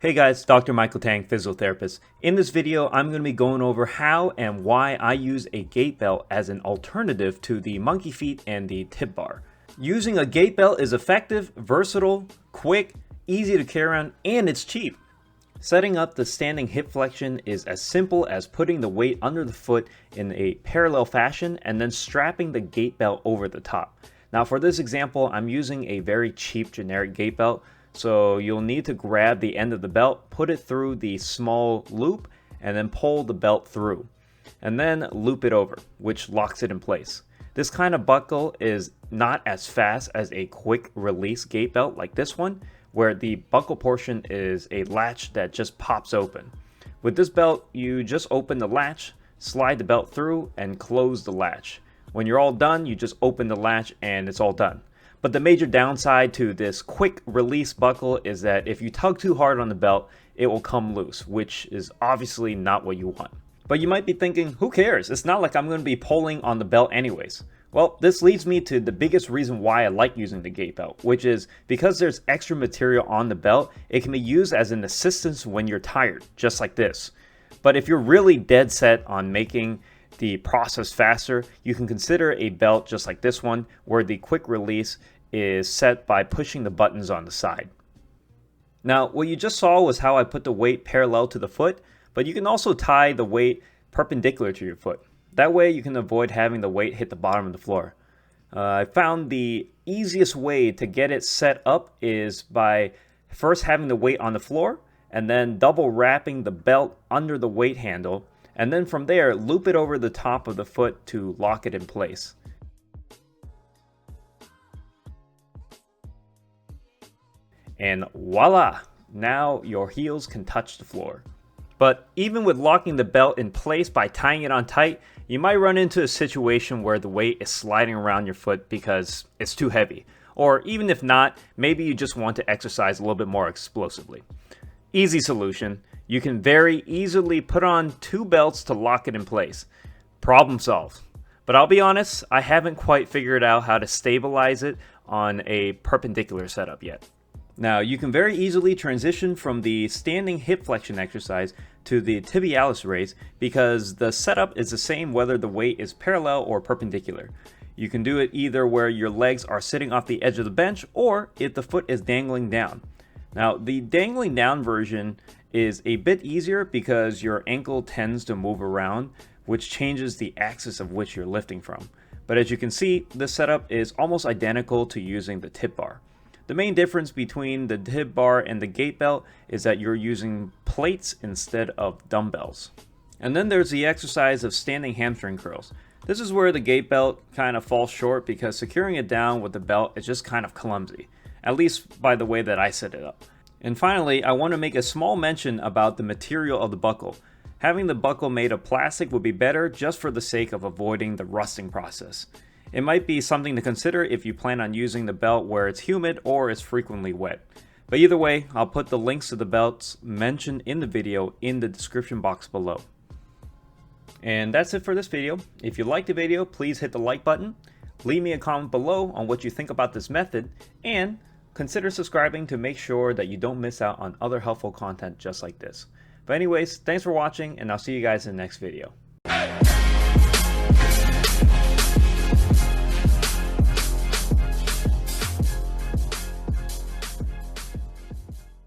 Hey guys, Dr. Michael Tang, physiotherapist. In this video, I'm going to be going over how and why I use a gait belt as an alternative to the monkey feet and the Tib Bar. Using a gait belt is effective, versatile, quick, easy to carry around, and it's cheap. Setting up the standing hip flexion is as simple as putting the weight under the foot in a parallel fashion and then strapping the gait belt over the top. Now for this example, I'm using a very cheap generic gait belt. So you'll need to grab the end of the belt, put it through the small loop, and then pull the belt through. And then loop it over, which locks it in place. This kind of buckle is not as fast as a quick release gait belt like this one, where the buckle portion is a latch that just pops open. With this belt, you just open the latch, slide the belt through, and close the latch. When you're all done, you just open the latch and it's all done. But the major downside to this quick release buckle is that if you tug too hard on the belt, it will come loose, which is obviously not what you want. But you might be thinking, who cares? It's not like I'm going to be pulling on the belt anyways. Well, this leads me to the biggest reason why I like using the gait belt, which is because there's extra material on the belt, it can be used as an assistance when you're tired, just like this. But if you're really dead set on making the process faster, you can consider a belt just like this one, where the quick release is set by pushing the buttons on the side. Now, what you just saw was how I put the weight parallel to the foot, but you can also tie the weight perpendicular to your foot. That way you can avoid having the weight hit the bottom of the floor. I found the easiest way to get it set up is by first having the weight on the floor and then double wrapping the belt under the weight handle, and then from there loop it over the top of the foot to lock it in place. And voila! Now your heels can touch the floor. But even with locking the belt in place by tying it on tight, you might run into a situation where the weight is sliding around your foot because it's too heavy. Or even if not, maybe you just want to exercise a little bit more explosively. Easy solution. You can very easily put on two belts to lock it in place. Problem solved. But I'll be honest, I haven't quite figured out how to stabilize it on a perpendicular setup yet. Now, you can very easily transition from the standing hip flexion exercise to the tibialis raise because the setup is the same whether the weight is parallel or perpendicular. You can do it either where your legs are sitting off the edge of the bench or if the foot is dangling down. Now, the dangling down version is a bit easier because your ankle tends to move around, which changes the axis of which you're lifting from. But as you can see, this setup is almost identical to using the Tib Bar. The main difference between the Tib Bar and the gait belt is that you're using plates instead of dumbbells. And then there's the exercise of standing hamstring curls. This is where the gait belt kind of falls short because securing it down with the belt is just kind of clumsy, at least by the way that I set it up. And finally, I want to make a small mention about the material of the buckle. Having the buckle made of plastic would be better just for the sake of avoiding the rusting process. It might be something to consider if you plan on using the belt where it's humid or is frequently wet. But either way, I'll put the links to the belts mentioned in the video in the description box below. And that's it for this video. If you liked the video, please hit the like button, leave me a comment below on what you think about this method, and consider subscribing to make sure that you don't miss out on other helpful content just like this. But anyways, thanks for watching, and I'll see you guys in the next video.